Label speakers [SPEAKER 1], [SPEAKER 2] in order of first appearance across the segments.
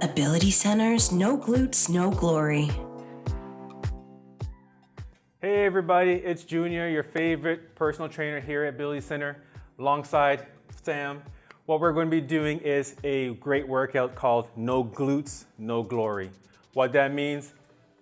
[SPEAKER 1] Ability centers, no glutes, no glory.
[SPEAKER 2] Hey everybody, it's Junior, your favorite personal trainer here at Ability Center, alongside Sam. What we're going to be doing is a great workout called No Glutes, No Glory. What that means,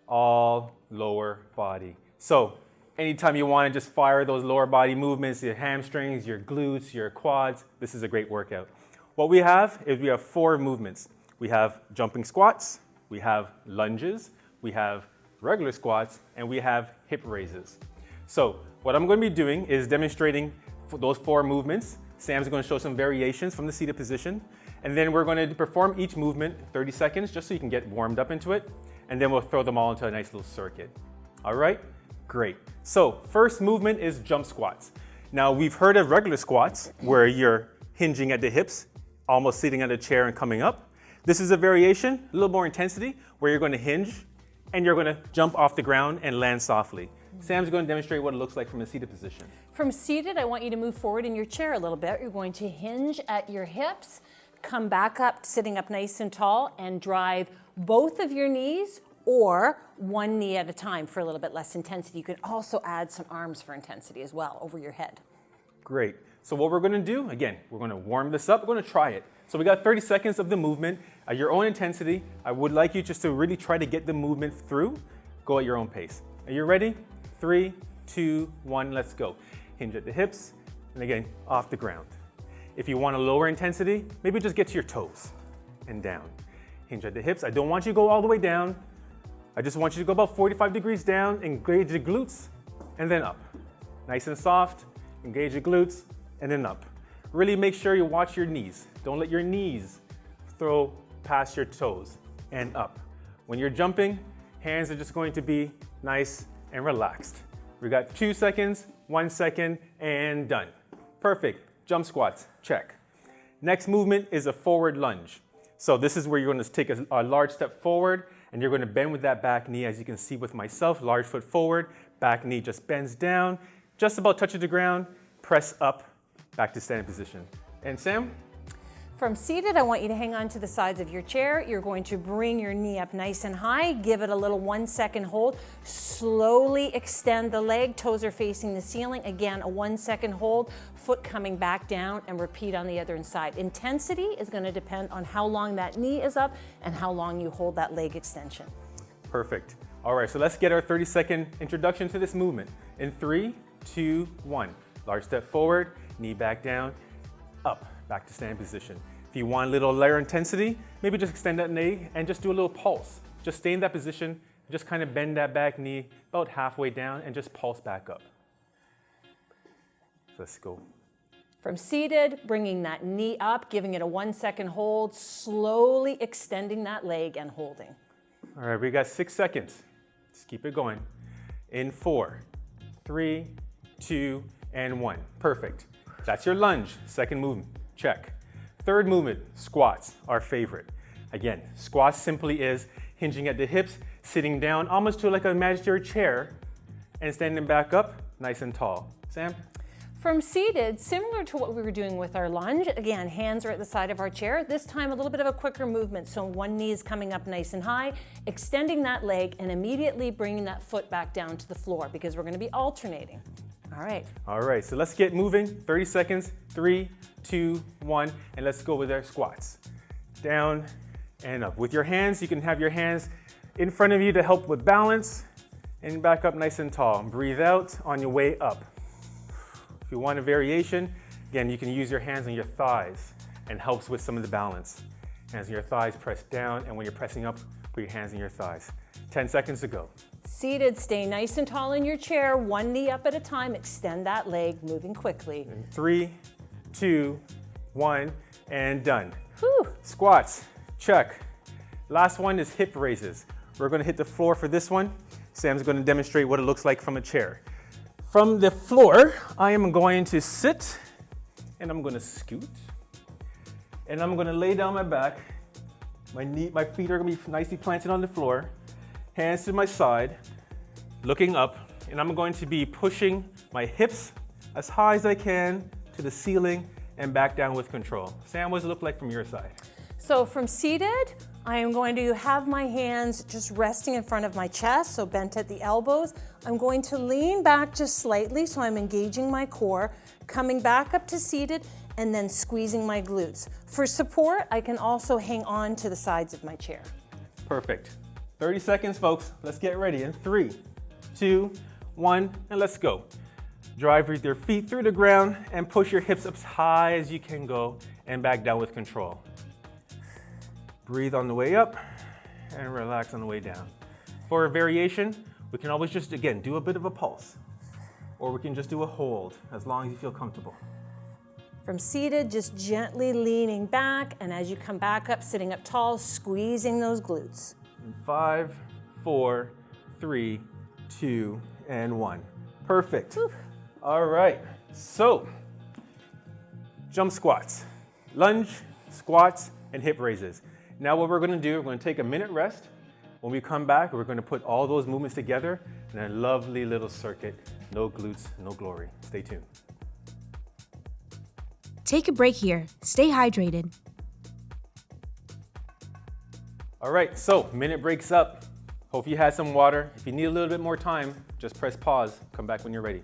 [SPEAKER 2] all lower body. So anytime you want to just fire those lower body movements, your hamstrings, your glutes, your quads, this is a great workout. What we have is we have 4 movements. We have jumping squats, we have lunges, we have regular squats, and we have hip raises. So what I'm going to be doing is demonstrating those 4 movements. Sam's going to show some variations from the seated position, and then we're going to perform each movement 30 seconds just so you can get warmed up into it, and then we'll throw them all into a nice little circuit. All right, great. So first movement is jump squats. Now we've heard of regular squats where you're hinging at the hips, almost sitting at a chair and coming up. This is a variation, a little more intensity, where you're going to hinge and you're going to jump off the ground and land softly. Sam's going to demonstrate what it looks like from a seated position.
[SPEAKER 3] From seated, I want you to move forward in your chair a little bit. You're going to hinge at your hips, come back up, sitting up nice and tall, and drive both of your knees or one knee at a time for a little bit less intensity. You can also add some arms for intensity as well over your head.
[SPEAKER 2] Great. So what we're going to do, again, we're going to warm this up. We're going to try it. So we got 30 seconds of the movement at your own intensity. I would like you just to really try to get the movement through. Go at your own pace. Are you ready? 3, 2, 1, let's go. Hinge at the hips, and again, off the ground. If you want a lower intensity, maybe just get to your toes and down. Hinge at the hips. I don't want you to go all the way down. I just want you to go about 45 degrees down, engage the glutes, and then up. Nice and soft, engage your glutes, and then up. Really make sure you watch your knees. Don't let your knees throw past your toes, and up. When you're jumping, hands are just going to be nice and relaxed. We got 2 seconds, 1 second, and done. Perfect. Jump squats, check. Next movement is a forward lunge. So this is where you're going to take a large step forward, and you're going to bend with that back knee, as you can see with myself. Large foot forward, back knee just bends down, just about touches the ground, press up, back to standing position. And Sam?
[SPEAKER 3] From seated, I want you to hang on to the sides of your chair. You're going to bring your knee up nice and high, give it a little 1 second hold, slowly extend the leg, toes are facing the ceiling. Again, a 1 second hold, foot coming back down, and repeat on the other side. Intensity is going to depend on how long that knee is up and how long you hold that leg extension.
[SPEAKER 2] Perfect. All right, so let's get our 30-second introduction to this movement. In 3, 2, 1. Large step forward, knee back down, up, back to standing position. If you want a little lower intensity, maybe just extend that knee and just do a little pulse. Just stay in that position, just kind of bend that back knee about halfway down and just pulse back up. Let's go.
[SPEAKER 3] From seated, bringing that knee up, giving it a 1 second hold, slowly extending that leg and holding.
[SPEAKER 2] All right, we got 6 seconds. Let's keep it going. In 4, 3, 2, and 1. Perfect. That's your lunge. Second movement, check. Third movement, squats, our favorite. Again, squats simply is hinging at the hips, sitting down almost to like a imaginary chair, and standing back up, nice and tall. Sam?
[SPEAKER 3] From seated, similar to what we were doing with our lunge, again, hands are at the side of our chair. This time a little bit of a quicker movement. So one knee is coming up nice and high, extending that leg, and immediately bringing that foot back down to the floor because we're going to be alternating. All right.
[SPEAKER 2] All right, so let's get moving. 30 seconds, 3, 2, 1, and let's go with our squats. Down and up. With your hands, you can have your hands in front of you to help with balance, and back up nice and tall. Breathe out on your way up. If you want a variation, again, you can use your hands on your thighs and helps with some of the balance. Hands on your thighs, press down, and when you're pressing up, put your hands on your thighs. 10 seconds to go.
[SPEAKER 3] Seated, stay nice and tall in your chair, one knee up at a time, extend that leg, moving quickly.
[SPEAKER 2] In 3, 2, 1, and done.
[SPEAKER 3] Whew.
[SPEAKER 2] Squats, check. Last one is hip raises. We're gonna hit the floor for this one. Sam's gonna demonstrate what it looks like from a chair. From the floor, I am going to sit, and I'm gonna scoot, and I'm gonna lay down my back. My feet are gonna be nicely planted on the floor. Hands to my side, looking up, and I'm going to be pushing my hips as high as I can to the ceiling and back down with control. Sam, what does it look like from your side?
[SPEAKER 3] So from seated, I am going to have my hands just resting in front of my chest, so bent at the elbows. I'm going to lean back just slightly, so I'm engaging my core, coming back up to seated, and then squeezing my glutes. For support, I can also hang on to the sides of my chair.
[SPEAKER 2] Perfect. 30 seconds, folks. Let's get ready in 3, 2, 1, and let's go. Drive with your feet through the ground and push your hips up as high as you can go and back down with control. Breathe on the way up and relax on the way down. For a variation, we can always just, again, do a bit of a pulse, or we can just do a hold as long as you feel comfortable.
[SPEAKER 3] From seated, just gently leaning back, and as you come back up, sitting up tall, squeezing those glutes.
[SPEAKER 2] In 5, 4, 3, 2, and 1. Perfect.
[SPEAKER 3] Whew.
[SPEAKER 2] All right, so jump squats, lunge, squats, and hip raises. Now what we're gonna do, we're gonna take a minute rest. When we come back, we're gonna put all those movements together in a lovely little circuit. No glutes, no glory. Stay tuned.
[SPEAKER 4] Take a break here. Stay hydrated.
[SPEAKER 2] All right, so minute breaks up. Hope you had some water. If you need a little bit more time, just press pause, come back when you're ready.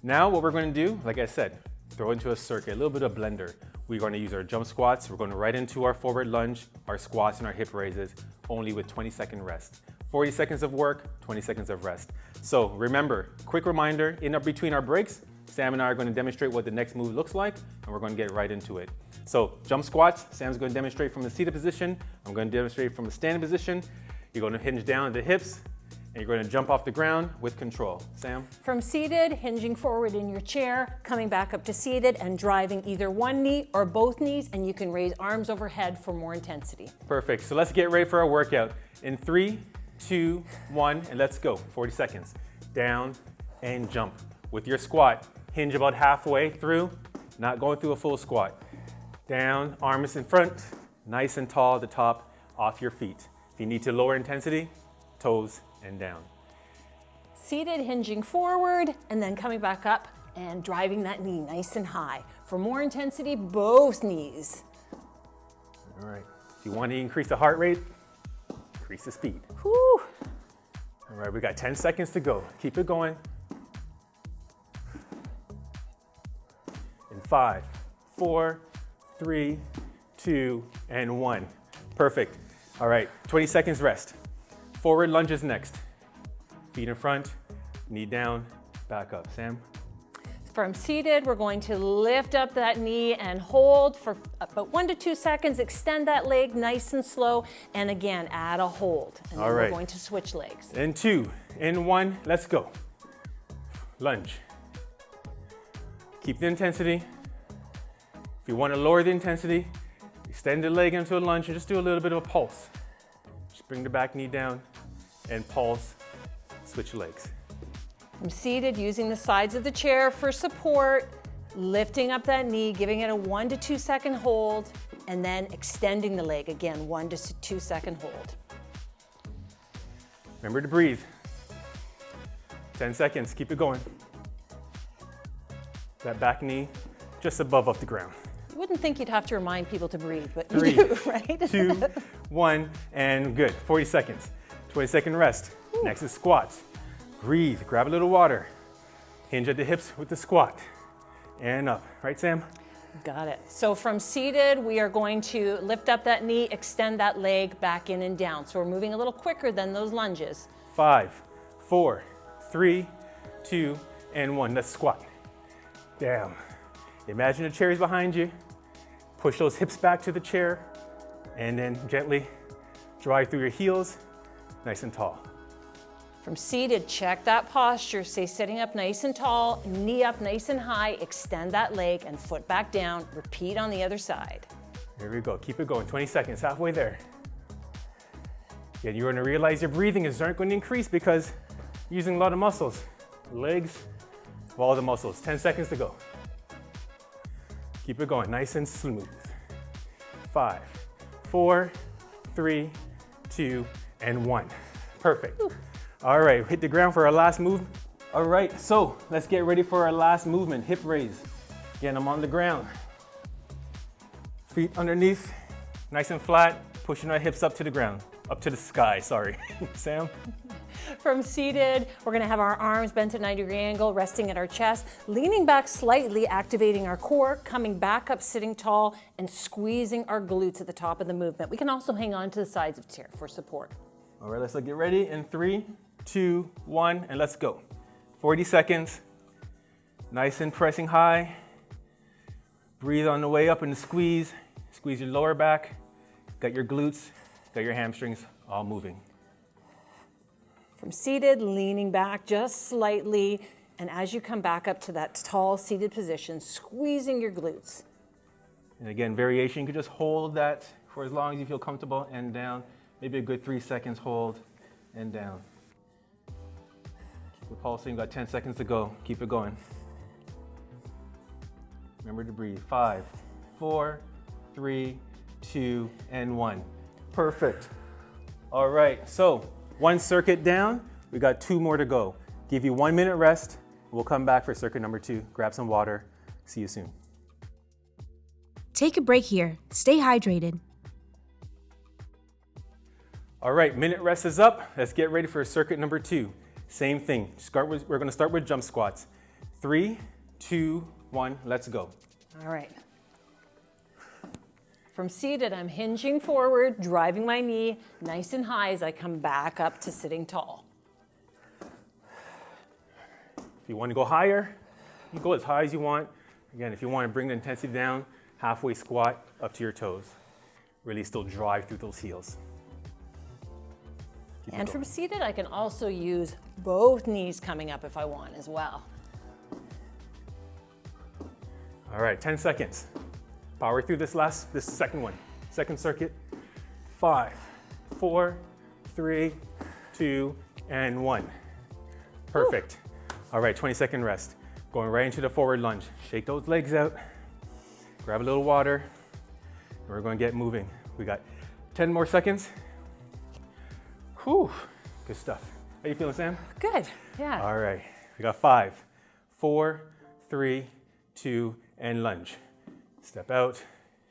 [SPEAKER 2] Now what we're gonna do, like I said, throw into a circuit, a little bit of blender. We're gonna use our jump squats. We're going right into our forward lunge, our squats, and our hip raises, only with 20-second rest. 40 seconds of work, 20 seconds of rest. So remember, quick reminder, between our breaks, Sam and I are gonna demonstrate what the next move looks like, and we're gonna get right into it. So jump squats, Sam's gonna demonstrate from the seated position. I'm gonna demonstrate from the standing position. You're gonna hinge down at the hips, and you're gonna jump off the ground with control. Sam?
[SPEAKER 3] From seated, hinging forward in your chair, coming back up to seated, and driving either one knee or both knees, and you can raise arms overhead for more intensity.
[SPEAKER 2] Perfect, so let's get ready for our workout. In 3, 2, 1, and let's go. 40 seconds. Down and jump. With your squat, hinge about halfway through, not going through a full squat. Down, arms in front, nice and tall at the top, off your feet. If you need to lower intensity, toes and down.
[SPEAKER 3] Seated, hinging forward, and then coming back up and driving that knee nice and high. For more intensity, both knees.
[SPEAKER 2] All right, if you want to increase the heart rate, increase the speed.
[SPEAKER 3] Whew.
[SPEAKER 2] All right, we got 10 seconds to go. Keep it going. In 5, 4, 3, 2, and 1. Perfect. All right, 20 seconds rest. Forward lunges next. Feet in front, knee down, back up. Sam?
[SPEAKER 3] From seated, we're going to lift up that knee and hold for about 1 to 2 seconds. Extend that leg nice and slow, and again, add a hold. And then
[SPEAKER 2] All right.
[SPEAKER 3] we're going to switch legs.
[SPEAKER 2] In 2, in 1, let's go. Lunge. Keep the intensity. If you want to lower the intensity, extend the leg into a lunge and just do a little bit of a pulse. Just bring the back knee down and pulse, switch legs.
[SPEAKER 3] From seated, using the sides of the chair for support, lifting up that knee, giving it a 1 to 2 second hold, and then extending the leg again, 1 to 2 second hold.
[SPEAKER 2] Remember to breathe. 10 seconds, keep it going. That back knee just above off the ground.
[SPEAKER 3] You wouldn't think you'd have to remind people to breathe, but
[SPEAKER 2] 3,
[SPEAKER 3] you do, right?
[SPEAKER 2] 2, 1, and good. 40 seconds. 20-second rest. Next is squats. Breathe, grab a little water. Hinge at the hips with the squat. And up. Right, Sam?
[SPEAKER 3] Got it. So from seated, we are going to lift up that knee, extend that leg back in and down. So we're moving a little quicker than those lunges.
[SPEAKER 2] 5, 4, 3, 2, and 1. Let's squat. Down. Imagine the chair is behind you. Push those hips back to the chair, and then gently drive through your heels, nice and tall.
[SPEAKER 3] From seated, check that posture. Stay sitting up nice and tall, knee up nice and high, extend that leg and foot back down. Repeat on the other side.
[SPEAKER 2] Here we go, keep it going, 20 seconds, halfway there. Again, you're gonna realize your breathing is not gonna increase because you're using a lot of muscles. Legs, all the muscles, 10 seconds to go. Keep it going, nice and smooth. 5, 4, 3, 2, and 1. Perfect.
[SPEAKER 3] Whew.
[SPEAKER 2] All right, hit the ground for our last move. All right, so let's get ready for our last movement, hip raise. Again, I'm on the ground. Feet underneath, Nice and flat, pushing our hips up to the ground, up to the sky, sorry. Sam?
[SPEAKER 3] From seated, we're gonna have our arms bent at 90-degree angle, resting at our chest, leaning back slightly, activating our core, coming back up, sitting tall, and squeezing our glutes at the top of the movement. We can also hang on to the sides of the chair for support.
[SPEAKER 2] All right, let's get ready in 3, 2, 1, and let's go. 40 seconds, nice and pressing high. Breathe on the way up and squeeze. Squeeze your lower back, got your glutes, got your hamstrings all moving.
[SPEAKER 3] From seated, leaning back just slightly, and as you come back up to that tall seated position, squeezing your glutes.
[SPEAKER 2] And again, variation, you can just hold that for as long as you feel comfortable and down. Maybe a good 3 seconds, hold and down. Keep it pulsing, got 10 seconds to go. Keep it going. Remember to breathe. 5, 4, 3, 2, and 1. Perfect. All right, so 1 circuit down, we got 2 more to go. Give you 1 minute rest. We'll come back for circuit number 2. Grab some water. See you soon.
[SPEAKER 4] Take a break here. Stay hydrated.
[SPEAKER 2] All right, minute rest is up. Let's get ready for circuit number 2. Same thing. We're gonna start with jump squats. 3, 2, 1, let's go.
[SPEAKER 3] All right. From seated, I'm hinging forward, driving my knee nice and high as I come back up to sitting tall.
[SPEAKER 2] If you want to go higher, you go as high as you want. Again, if you want to bring the intensity down, halfway squat up to your toes. Really still drive through those heels.
[SPEAKER 3] And from seated, I can also use both knees coming up if I want as well.
[SPEAKER 2] All right, 10 seconds. Power through this second one. Second circuit. 5, 4, 3, 2, and 1. Perfect. All right, 20-second rest. Going right into the forward lunge. Shake those legs out. Grab a little water. And we're going to get moving. We got 10 more seconds. Whew, good stuff. How you feeling, Sam?
[SPEAKER 3] Good, yeah.
[SPEAKER 2] All right, we got 5, 4, 3, 2, and lunge. Step out,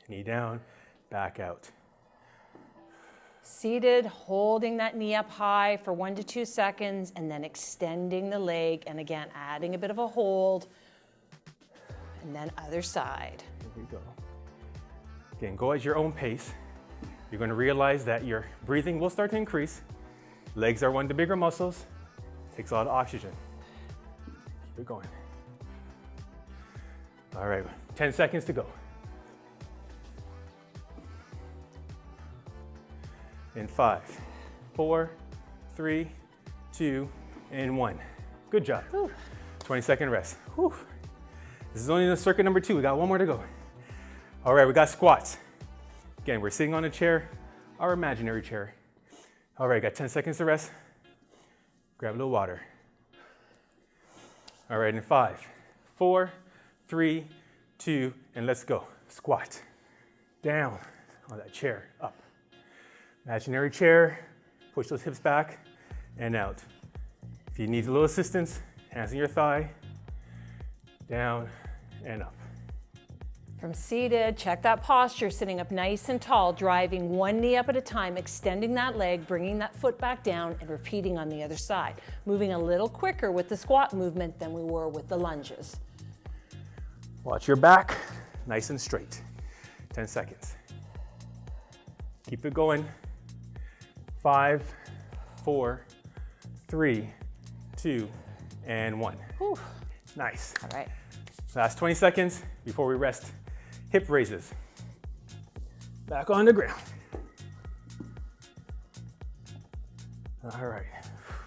[SPEAKER 2] knee down, back out.
[SPEAKER 3] Seated, holding that knee up high for 1 to 2 seconds, and then extending the leg, and again, adding a bit of a hold, and then other side.
[SPEAKER 2] Here we go. Again, go at your own pace. You're going to realize that your breathing will start to increase. Legs are one of the bigger muscles. Takes a lot of oxygen. Keep it going. All right, 10 seconds to go. In 5, 4, 3, 2, and 1. Good job. 20-second rest. Whew. This is only the circuit number 2. We got 1 more to go. All right, we got squats. Again, we're sitting on a chair, our imaginary chair. All right, got 10 seconds to rest. Grab a little water. All right, in 5, 4, 3, 2, and let's go. Squat. Down on that chair, up. Imaginary chair, push those hips back and out. If you need a little assistance, hands on your thigh, down and up.
[SPEAKER 3] From seated, check that posture, sitting up nice and tall, driving 1 knee up at a time, extending that leg, bringing that foot back down, and repeating on the other side. Moving a little quicker with the squat movement than we were with the lunges.
[SPEAKER 2] Watch your back, nice and straight. 10 seconds. Keep it going. 5, 4, 3, 2, and 1.
[SPEAKER 3] Whew.
[SPEAKER 2] Nice.
[SPEAKER 3] All right.
[SPEAKER 2] Last 20 seconds before we rest. Hip raises. Back on the ground. All right.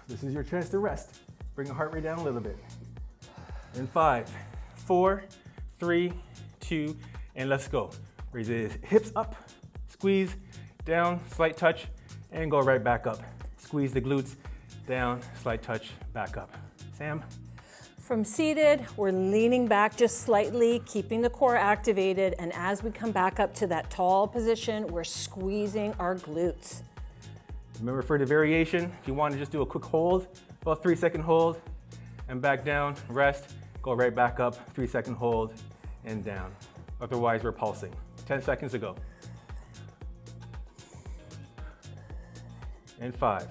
[SPEAKER 2] This is your chance to rest. Bring the heart rate down a little bit. In 5, 4, 3, 2, and let's go. Raise the hips up, squeeze, down, slight touch, and go right back up. Squeeze the glutes, down, slight touch, back up. Sam?
[SPEAKER 3] From seated, we're leaning back just slightly, keeping the core activated, and as we come back up to that tall position, we're squeezing our glutes.
[SPEAKER 2] Remember, for the variation, if you want to just do a quick hold, about 3-second hold, and back down, rest, go right back up, 3-second hold, and down. Otherwise, we're pulsing. 10 seconds to go. and 5,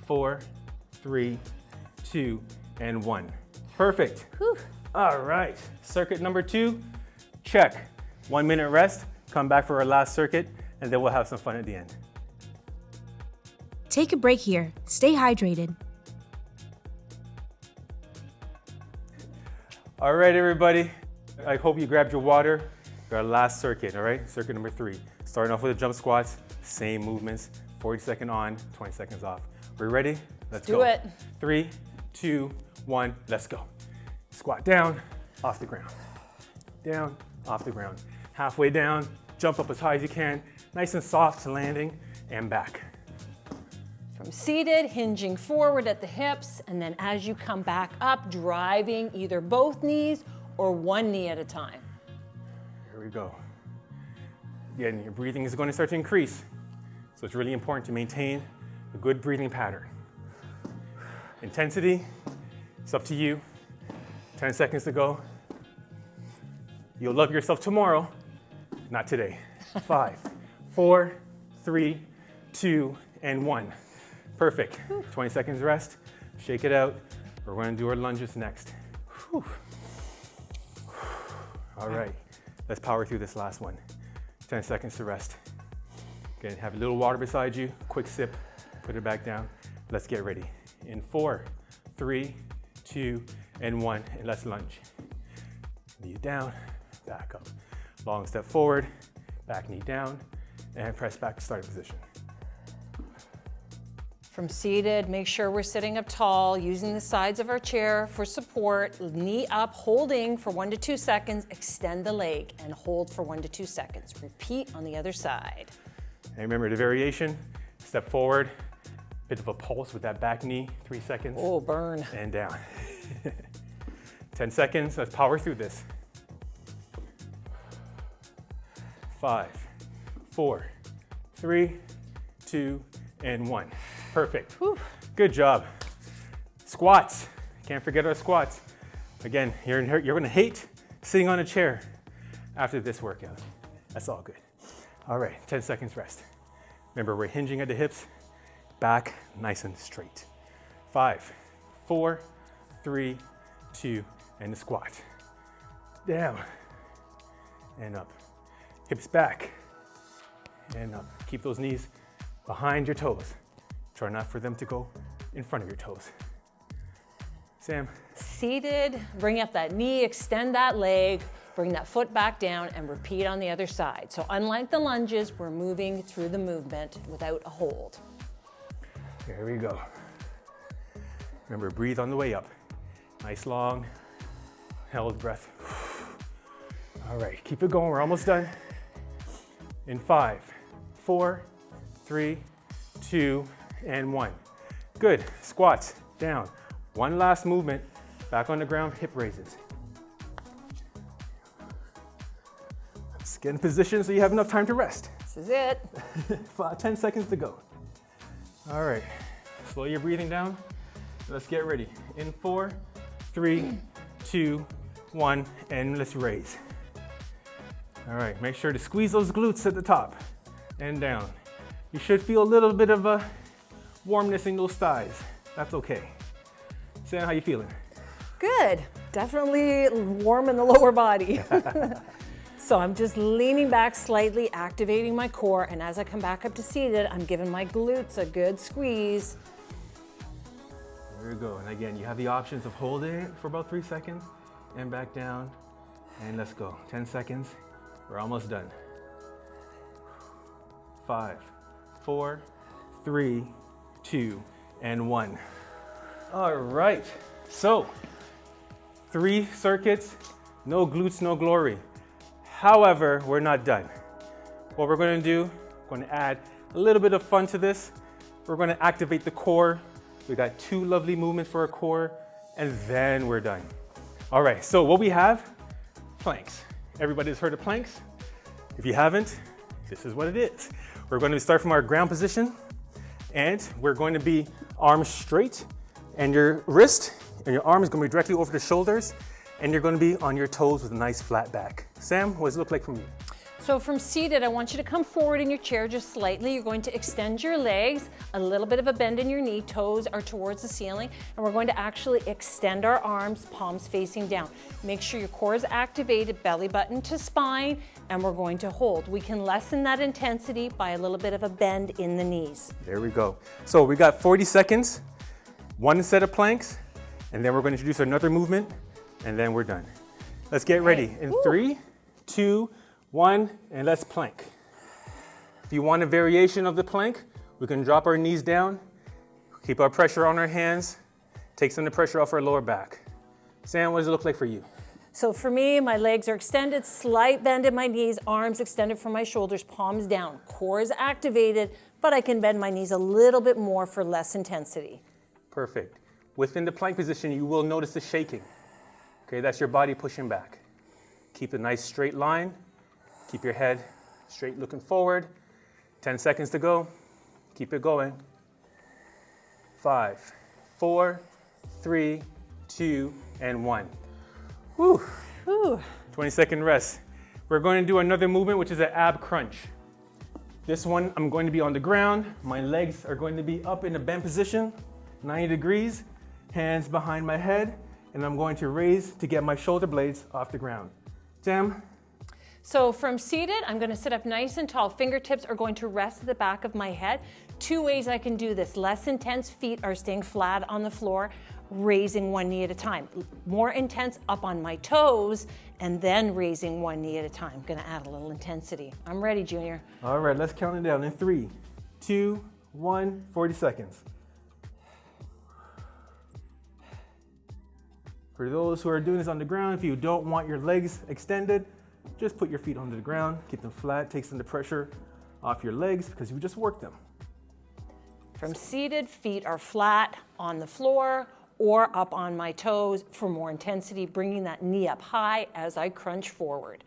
[SPEAKER 2] 4, 3, 2, and 1. Perfect.
[SPEAKER 3] Whew.
[SPEAKER 2] All right, circuit number 2, check. 1 minute rest, come back for our last circuit, and then we'll have some fun at the end.
[SPEAKER 4] Take a break here. Stay hydrated.
[SPEAKER 2] All right, everybody. I hope you grabbed your water. Our last circuit, all right? Circuit number 3. Starting off with the jump squats, same movements, 40 seconds on, 20 seconds off. We ready? Let's go.
[SPEAKER 3] Do it.
[SPEAKER 2] 3, 2, 1, let's go. Squat down, off the ground. Down, off the ground. Halfway down, jump up as high as you can, nice and soft landing, and back.
[SPEAKER 3] From seated, hinging forward at the hips, and then as you come back up, driving either both knees or one knee at a time.
[SPEAKER 2] Here we go. Again, your breathing is going to start to increase. So it's really important to maintain a good breathing pattern. Intensity, it's up to you. 10 seconds to go. You'll love yourself tomorrow, not today. 5, 4, 3, 2, and 1. Perfect. 20 seconds rest. Shake it out. We're going to do our lunges next. Whew. All right, let's power through this last one. 10 seconds to rest. Again, have a little water beside you. Quick sip. Put it back down. Let's get ready. In 4, 3, 2, and 1. And let's lunge. Knee down, back up. Long step forward, back knee down, and press back to starting position.
[SPEAKER 3] From seated, make sure we're sitting up tall, using the sides of our chair for support, knee up, holding for 1 to 2 seconds, extend the leg and hold for 1 to 2 seconds. Repeat on the other side.
[SPEAKER 2] And remember the variation, step forward, bit of a pulse with that back knee, 3 seconds.
[SPEAKER 3] Oh, burn.
[SPEAKER 2] And down. 10 seconds, let's power through this. 5, 4, 3, 2, and 1. Perfect.
[SPEAKER 3] Whew.
[SPEAKER 2] Good job. Squats. Can't forget our squats. Again, you're going to hate sitting on a chair after this workout. That's all good. All right, 10 seconds rest. Remember, we're hinging at the hips, back nice and straight. 5, 4, 3, 2, and the squat. Down and up. Hips back and up. Keep those knees behind your toes. Try not for them to go in front of your toes. Sam.
[SPEAKER 3] Seated, bring up that knee, extend that leg, bring that foot back down, and repeat on the other side. So unlike the lunges, we're moving through the movement without a hold.
[SPEAKER 2] There we go. Remember, breathe on the way up. Nice long, held breath. All right, keep it going, we're almost done. In 5, 4, 3, 2, and 1. Good, squats, down. One last movement, back on the ground, hip raises. Let's get in position so you have enough time to rest.
[SPEAKER 3] This is it.
[SPEAKER 2] 10 seconds to go. All right, slow your breathing down. Let's get ready. In 4, 3, 2, 1, and let's raise. All right, make sure to squeeze those glutes at the top and down. You should feel a little bit of a warmness in those thighs. That's okay. Sam, how you feeling?
[SPEAKER 3] Good. Definitely warm in the lower body. So I'm just leaning back slightly, activating my core, and as I come back up to seated, I'm giving my glutes a good squeeze.
[SPEAKER 2] There you go. And again, you have the options of holding it for about 3 seconds and back down. And let's go. 10 seconds. We're almost done. 5, 4, 3, 2, and 1. All right. So, 3 circuits, no glutes, no glory. However, we're not done. What we're going to do, we're going to add a little bit of fun to this. We're going to activate the core. We got 2 lovely movements for our core, and then we're done. All right, so what we have, planks. Everybody's heard of planks? If you haven't, this is what it is. We're going to start from our ground position, and we're going to be arms straight, and your wrist and your arm is going to be directly over the shoulders, and you're going to be on your toes with a nice flat back. Sam, what does it look like from you?
[SPEAKER 3] So from seated, I want you to come forward in your chair just slightly. You're going to extend your legs, a little bit of a bend in your knee, toes are towards the ceiling, and we're going to actually extend our arms, palms facing down. Make sure your core is activated, belly button to spine, and we're going to hold. We can lessen that intensity by a little bit of a bend in the knees.
[SPEAKER 2] There we go. So we got 40 seconds, one set of planks, and then we're going to introduce another movement, and then we're done. Let's get ready in 3, 2, 1, and let's plank. If you want a variation of the plank, we can drop our knees down, keep our pressure on our hands, take some of the pressure off our lower back. Sam, what does it look like for you?
[SPEAKER 3] So for me, my legs are extended, slight bend in my knees, arms extended from my shoulders, palms down. Core is activated, but I can bend my knees a little bit more for less intensity.
[SPEAKER 2] Perfect. Within the plank position, you will notice the shaking. Okay, that's your body pushing back. Keep a nice straight line. Keep your head straight looking forward. 10 seconds to go. Keep it going. 5, 4, 3, 2, and 1. Whew. 20-second rest. We're going to do another movement, which is an ab crunch. This one, I'm going to be on the ground. My legs are going to be up in a bend position, 90 degrees, hands behind my head, and I'm going to raise to get my shoulder blades off the ground. Sam?
[SPEAKER 3] So from seated, I'm going to sit up nice and tall. Fingertips are going to rest at the back of my head. 2 ways I can do this. Less intense, feet are staying flat on the floor, raising one knee at a time. More intense, up on my toes, and then raising one knee at a time. I'm going to add a little intensity. I'm ready, Junior.
[SPEAKER 2] All right, let's count it down in 3, 2, 1, 40 seconds. For those who are doing this on the ground, if you don't want your legs extended, just put your feet onto the ground, keep them flat, take some of the pressure off your legs because you just worked them.
[SPEAKER 3] From seated, feet are flat on the floor or up on my toes for more intensity, bringing that knee up high as I crunch forward.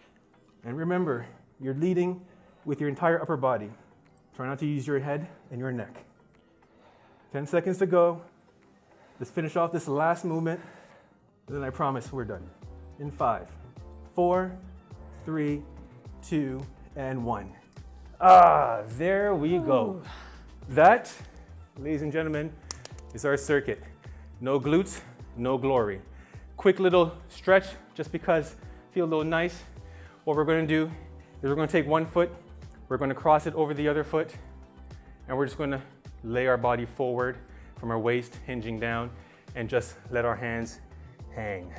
[SPEAKER 2] And remember, you're leading with your entire upper body. Try not to use your head and your neck. 10 seconds to go. Let's finish off this last movement, and then I promise we're done. In 5, 4, 3, 2, and 1. There we go. That, ladies and gentlemen, is our circuit. No glutes, no glory. Quick little stretch just because feel a little nice. What we're going to do is we're going to take one foot, we're going to cross it over the other foot, and we're just going to lay our body forward from our waist, hinging down, and just let our hands hang.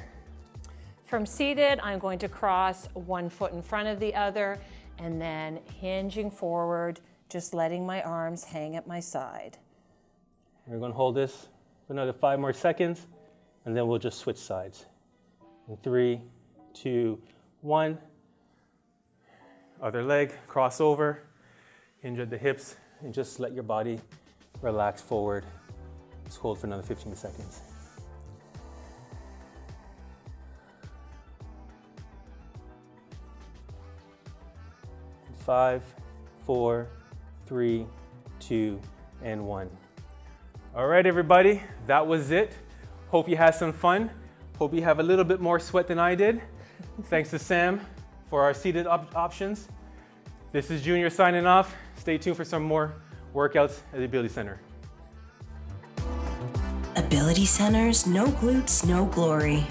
[SPEAKER 3] From seated, I'm going to cross one foot in front of the other and then hinging forward, just letting my arms hang at my side.
[SPEAKER 2] We're going to hold this for another 5 more seconds, and then we'll just switch sides. In 3, 2, 1. Other leg, cross over, hinge at the hips, and just let your body relax forward. Let's hold for another 15 seconds. 5, 4, 3, 2, and 1. All right, everybody, that was it. Hope you had some fun. Hope you have a little bit more sweat than I did. Thanks to Sam for our seated options. This is Junior signing off. Stay tuned for some more workouts at the Ability Center.
[SPEAKER 1] Ability Centers, no glutes, no glory.